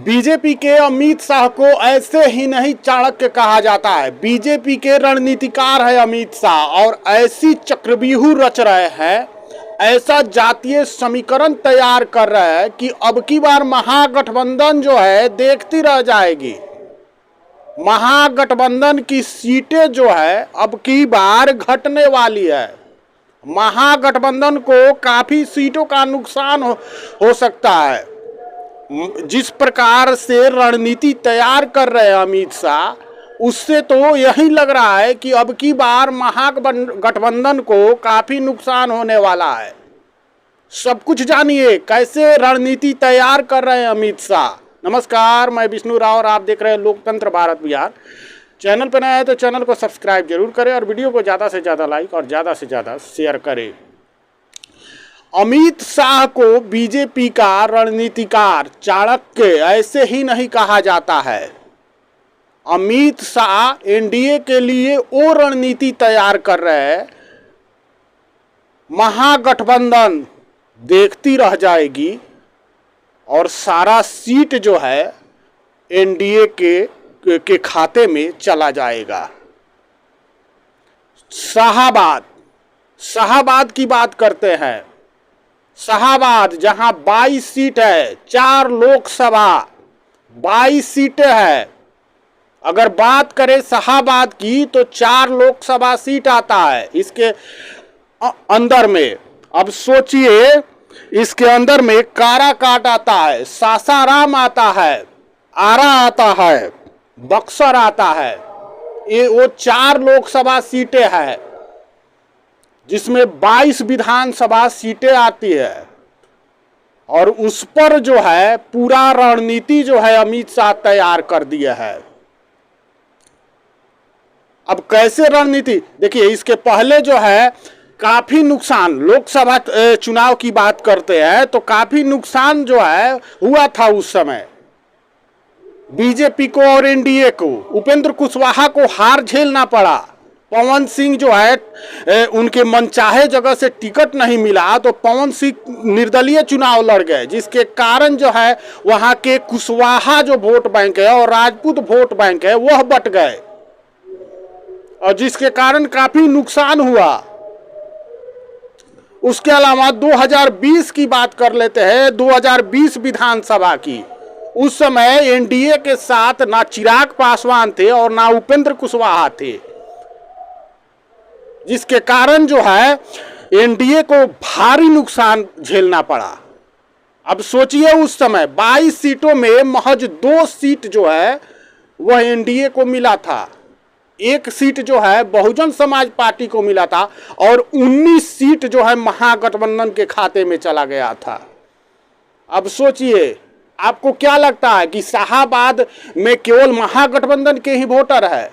BJP के अमित शाह को ऐसे ही नहीं चाणक्य कहा जाता है। बीजेपी के रणनीतिकार है अमित शाह और ऐसी चक्रव्यूह रच रहे हैं, ऐसा जातीय समीकरण तैयार कर रहे हैं कि अब की बार महागठबंधन जो है देखती रह जाएगी। महागठबंधन की सीटें जो है अब की बार घटने वाली है। महागठबंधन को काफी सीटों का नुकसान हो सकता है। जिस प्रकार से रणनीति तैयार कर रहे हैं अमित शाह, उससे तो यही लग रहा है कि अब की बार महागठबंधन को काफी नुकसान होने वाला है। सब कुछ जानिए कैसे रणनीति तैयार कर रहे हैं अमित शाह। नमस्कार, मैं विष्णु राव और आप देख रहे हैं लोकतंत्र भारत बिहार। चैनल पर नया है तो चैनल को सब्सक्राइब जरूर करें और वीडियो को ज़्यादा से ज़्यादा लाइक और ज़्यादा से ज़्यादा शेयर करें। अमित शाह को बीजेपी का रणनीतिकार चाणक्य ऐसे ही नहीं कहा जाता है। अमित शाह एनडीए के लिए वो रणनीति तैयार कर रहे हैं, महागठबंधन देखती रह जाएगी और सारा सीट जो है एनडीए के खाते में चला जाएगा। शाहाबाद की बात करते हैं। शाहाबाद जहां 22 सीट है, 4 लोकसभा 22 सीटें है। अगर बात करें शाहाबाद की तो 4 लोकसभा सीट आता है इसके अंदर में। अब सोचिए, इसके अंदर में काराकाट आता है, सासाराम आता है, आरा आता है, बक्सर आता है। ये वो 4 लोकसभा सीटें हैं जिसमें 22 विधानसभा सीटें आती है और उस पर जो है पूरा रणनीति जो है अमित शाह तैयार कर दिया है। अब कैसे रणनीति, देखिए इसके पहले जो है काफी नुकसान, लोकसभा चुनाव की बात करते हैं तो काफी नुकसान जो है हुआ था उस समय बीजेपी को और एनडीए को। उपेंद्र कुशवाहा को हार झेलना पड़ा। पवन सिंह जो है उनके मनचाहे जगह से टिकट नहीं मिला तो पवन सिंह निर्दलीय चुनाव लड़ गए, जिसके कारण जो है वहां के कुशवाहा जो वोट बैंक है और राजपूत वोट बैंक है वह बट गए और जिसके कारण काफी नुकसान हुआ। उसके अलावा 2020 की बात कर लेते हैं, 2020 विधानसभा की। उस समय एनडीए के साथ ना चिराग पासवान थे और ना उपेंद्र कुशवाहा थे, जिसके कारण जो है एनडीए को भारी नुकसान झेलना पड़ा। अब सोचिए उस समय 22 सीटों में महज 2 सीट जो है वह एनडीए को मिला था, 1 सीट जो है बहुजन समाज पार्टी को मिला था और 19 सीट जो है महागठबंधन के खाते में चला गया था। अब सोचिए, आपको क्या लगता है कि शाहाबाद में केवल महागठबंधन के ही वोटर है?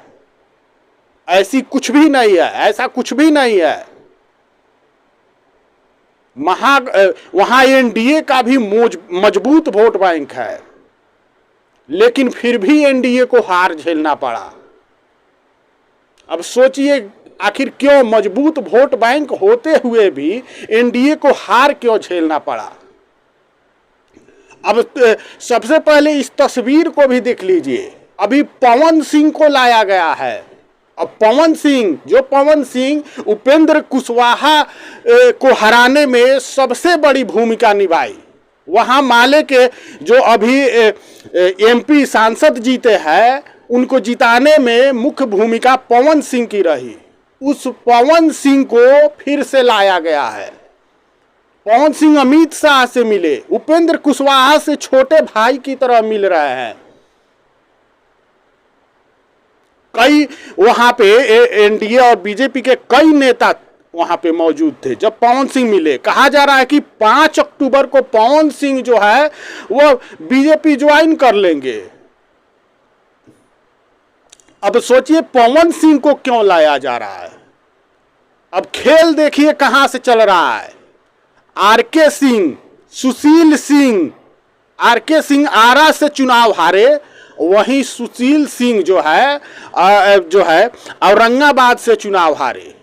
ऐसी कुछ भी नहीं है, ऐसा कुछ भी नहीं है। वहां एनडीए का भी मजबूत वोट बैंक है, लेकिन फिर भी एनडीए को हार झेलना पड़ा। अब सोचिए, आखिर क्यों मजबूत वोट बैंक होते हुए भी एनडीए को हार क्यों झेलना पड़ा? अब सबसे पहले इस तस्वीर को भी देख लीजिए। अभी पवन सिंह को लाया गया है। अब पवन सिंह उपेंद्र कुशवाहा को हराने में सबसे बड़ी भूमिका निभाई। वहां माले के जो अभी एमपी सांसद जीते हैं उनको जिताने में मुख्य भूमिका पवन सिंह की रही। उस पवन सिंह को फिर से लाया गया है। पवन सिंह अमित शाह से मिले, उपेंद्र कुशवाहा से छोटे भाई की तरह मिल रहे हैं। कई वहां पे एनडीए और बीजेपी के कई नेता वहां पे मौजूद थे जब पवन सिंह मिले। कहा जा रहा है कि 5 अक्टूबर को पवन सिंह जो है वो बीजेपी ज्वाइन कर लेंगे। अब सोचिए पवन सिंह को क्यों लाया जा रहा है। अब खेल देखिए कहां से चल रहा है। आरके सिंह, सुशील सिंह, आरके सिंह आरा से चुनाव हारे, वहीं सुशील सिंह जो है औरंगाबाद से चुनाव हारे।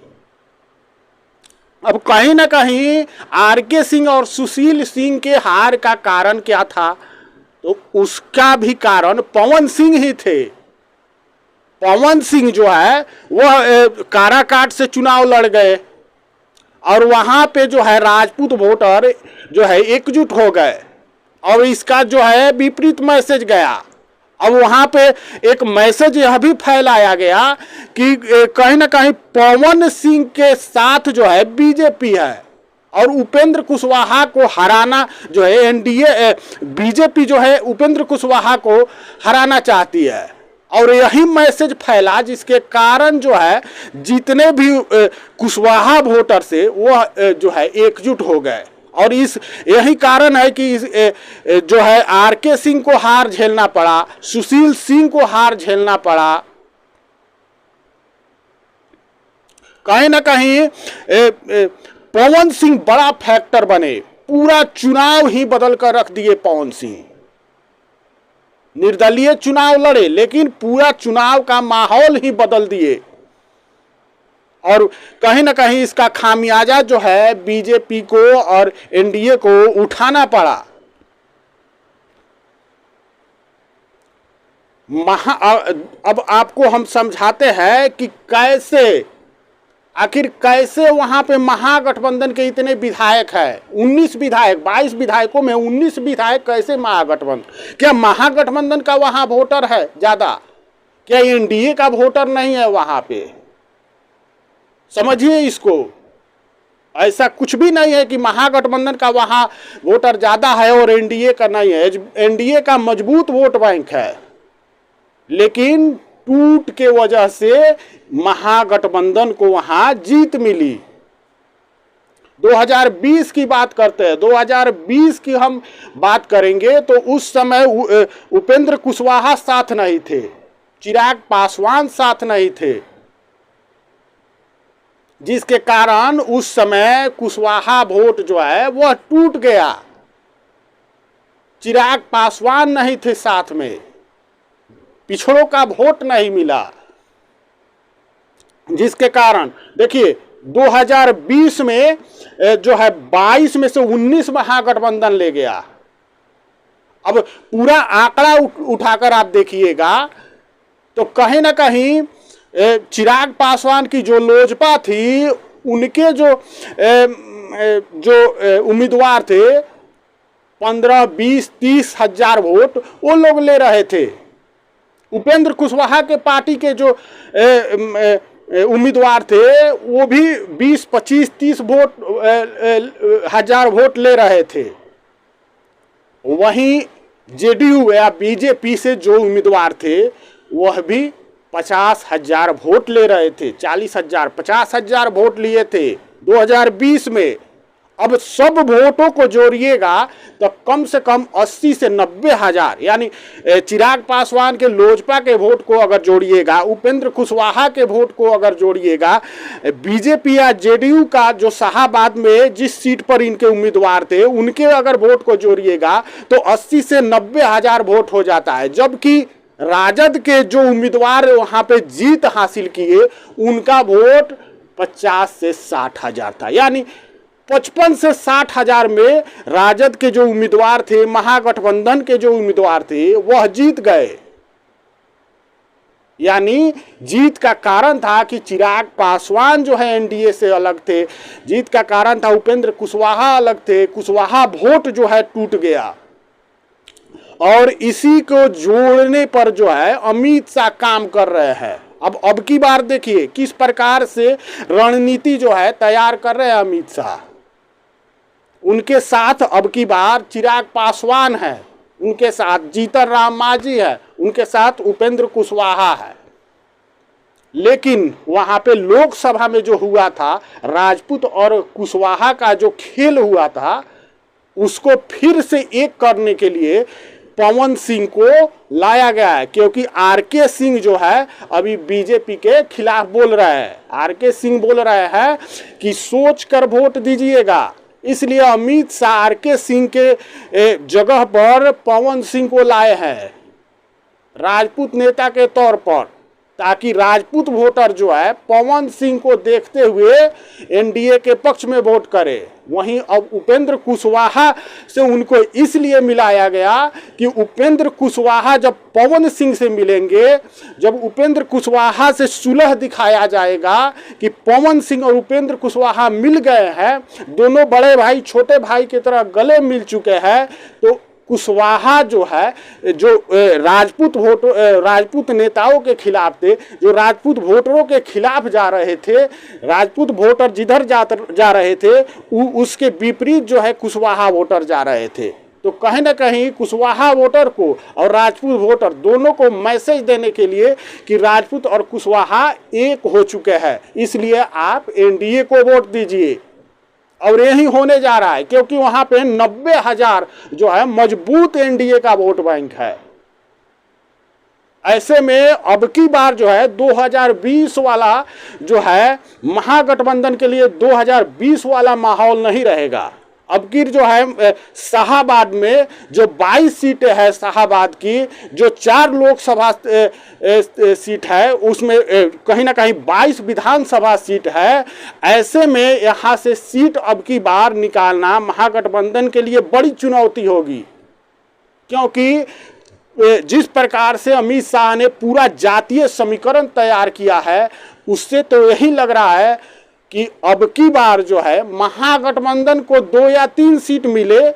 अब कहीं ना कहीं आरके सिंह और सुशील सिंह के हार का कारण क्या था? तो उसका भी कारण पवन सिंह ही थे। पवन सिंह जो है वह काराकाट से चुनाव लड़ गए और वहां पे जो है राजपूत वोटर जो है एकजुट हो गए और इसका जो है विपरीत मैसेज गया। अब वहां पे एक मैसेज यह भी फैलाया गया कि कहीं ना कहीं पवन सिंह के साथ जो है बीजेपी है और उपेंद्र कुशवाहा को हराना जो है एनडीए बीजेपी जो है उपेंद्र कुशवाहा को हराना चाहती है। और यही मैसेज फैला जिसके कारण जो है जितने भी कुशवाहा वोटर से वह जो है एकजुट हो गए और इस यही कारण है कि जो है आरके सिंह को हार झेलना पड़ा, सुशील सिंह को हार झेलना पड़ा। कहीं ना कहीं पवन सिंह बड़ा फैक्टर बने, पूरा चुनाव ही बदल कर रख दिए पवन सिंह। निर्दलीय चुनाव लड़े लेकिन पूरा चुनाव का माहौल ही बदल दिए और कहीं ना कहीं इसका खामियाजा जो है बीजेपी को और एनडीए को उठाना पड़ा। अब आपको हम समझाते हैं कि कैसे वहां पे महागठबंधन के इतने विधायक है, 19 विधायक, 22 विधायकों में 19 विधायक कैसे महागठबंधन? क्या महागठबंधन का वहां वोटर है ज्यादा? क्या एनडीए का वोटर नहीं है वहां पे? समझिए इसको, ऐसा कुछ भी नहीं है कि महागठबंधन का वहां वोटर ज्यादा है और एनडीए का नहीं है। एनडीए का मजबूत वोट बैंक है लेकिन टूट के वजह से महागठबंधन को वहां जीत मिली। 2020 की बात करते हैं, 2020 की हम बात करेंगे तो उस समय उपेंद्र कुशवाहा साथ नहीं थे, चिराग पासवान साथ नहीं थे, जिसके कारण उस समय कुशवाहा वोट जो है वह टूट गया। चिराग पासवान नहीं थे साथ में, पिछड़ों का वोट नहीं मिला, जिसके कारण देखिए 2020 में जो है 22 में से 19 महागठबंधन ले गया। अब पूरा आंकड़ा उठाकर आप देखिएगा तो कहीं ना कहीं चिराग पासवान की जो लोजपा थी उनके जो उम्मीदवार थे 15, 20, 30 हजार वोट वो लोग ले रहे थे। उपेंद्र कुशवाहा के पार्टी के जो उम्मीदवार थे वो भी 20, 25, 30 हजार वोट ले रहे थे। वहीं जेडीयू या बीजेपी से जो उम्मीदवार थे वह भी 50,000 वोट ले रहे थे, 40,000, 50,000 वोट लिए थे 2020 में। अब सब वोटों को जोड़िएगा तो कम से कम 80 से 90 हजार, यानी चिराग पासवान के लोजपा के वोट को अगर जोड़िएगा, उपेंद्र कुशवाहा के वोट को अगर जोड़िएगा, बीजेपी या जेडीयू का जो शाहाबाद में जिस सीट पर इनके उम्मीदवार थे उनके अगर वोट को जोड़िएगा तो 80 से 90 हजार वोट हो जाता है। जबकि राजद के जो उम्मीदवार वहां पे जीत हासिल किए उनका वोट 50 से 60 हजार था, यानी 55 से 60 हजार में राजद के जो उम्मीदवार थे, महागठबंधन के जो उम्मीदवार थे वह जीत गए। यानी जीत का कारण था कि चिराग पासवान जो है एनडीए से अलग थे, जीत का कारण था उपेंद्र कुशवाहा अलग थे, कुशवाहा वोट जो है टूट गया। और इसी को जोड़ने पर जो है अमित शाह काम कर रहे हैं। अब की बार देखिए किस प्रकार से रणनीति जो है तैयार कर रहे हैं अमित शाह। उनके साथ अब की बार चिराग पासवान है, उनके साथ जीतन राम मांझी है, उनके साथ उपेंद्र कुशवाहा है। लेकिन वहां पे लोकसभा में जो हुआ था, राजपूत और कुशवाहा का जो खेल हुआ था, उसको फिर से एक करने के लिए पवन सिंह को लाया गया है, क्योंकि आरके सिंह जो है अभी बीजेपी के खिलाफ बोल रहे हैं। आरके सिंह बोल रहे हैं कि सोच कर वोट दीजिएगा, इसलिए अमित शाह आरके सिंह के जगह पर पवन सिंह को लाए हैं राजपूत नेता के तौर पर। ताकि राजपूत वोटर जो है पवन सिंह को देखते हुए एनडीए के पक्ष में वोट करे। वहीं अब उपेंद्र कुशवाहा से उनको इसलिए मिलाया गया कि उपेंद्र कुशवाहा जब पवन सिंह से मिलेंगे, जब उपेंद्र कुशवाहा से सुलह दिखाया जाएगा कि पवन सिंह और उपेंद्र कुशवाहा मिल गए हैं, दोनों बड़े भाई छोटे भाई की तरह गले मिल चुके हैं, तो कुशवाहा जो है, जो राजपूत नेताओं के खिलाफ थे, जो राजपूत वोटरों के खिलाफ जा रहे थे, राजपूत वोटर जिधर जा रहे थे उसके विपरीत जो है कुशवाहा वोटर जा रहे थे। तो कहीं ना कहीं कुशवाहा वोटर को और राजपूत वोटर दोनों को मैसेज देने के लिए कि राजपूत और कुशवाहा एक हो चुके हैं, इसलिए आप एनडीए को वोट दीजिए। और यही होने जा रहा है, क्योंकि वहां पे 90,000 जो है मजबूत एनडीए का वोट बैंक है। ऐसे में अब की बार जो है 2020 वाला जो है महागठबंधन के लिए 2020 वाला माहौल नहीं रहेगा। अब की जो है शाहाबाद में जो 22 सीटें है, शाहाबाद की जो 4 लोकसभा सीट है, उसमें कहीं ना कहीं 22 विधानसभा सीट है। ऐसे में यहाँ से सीट अब की बार निकालना महागठबंधन के लिए बड़ी चुनौती होगी, क्योंकि जिस प्रकार से अमित शाह ने पूरा जातीय समीकरण तैयार किया है, उससे तो यही लग रहा है कि अब की बार जो है महागठबंधन को 2 या 3 सीट मिले,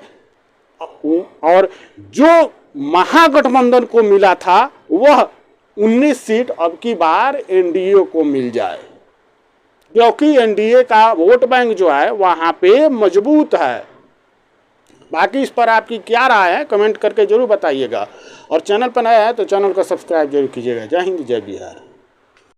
और जो महागठबंधन को मिला था वह 19 सीट अब की बार एनडीए को मिल जाए, क्योंकि एनडीए का वोट बैंक जो है वहां पे मजबूत है। बाकी इस पर आपकी क्या राय है कमेंट करके जरूर बताइएगा, और चैनल पर नया है तो चैनल को सब्सक्राइब जरूर कीजिएगा। जय हिंद, जय बिहार।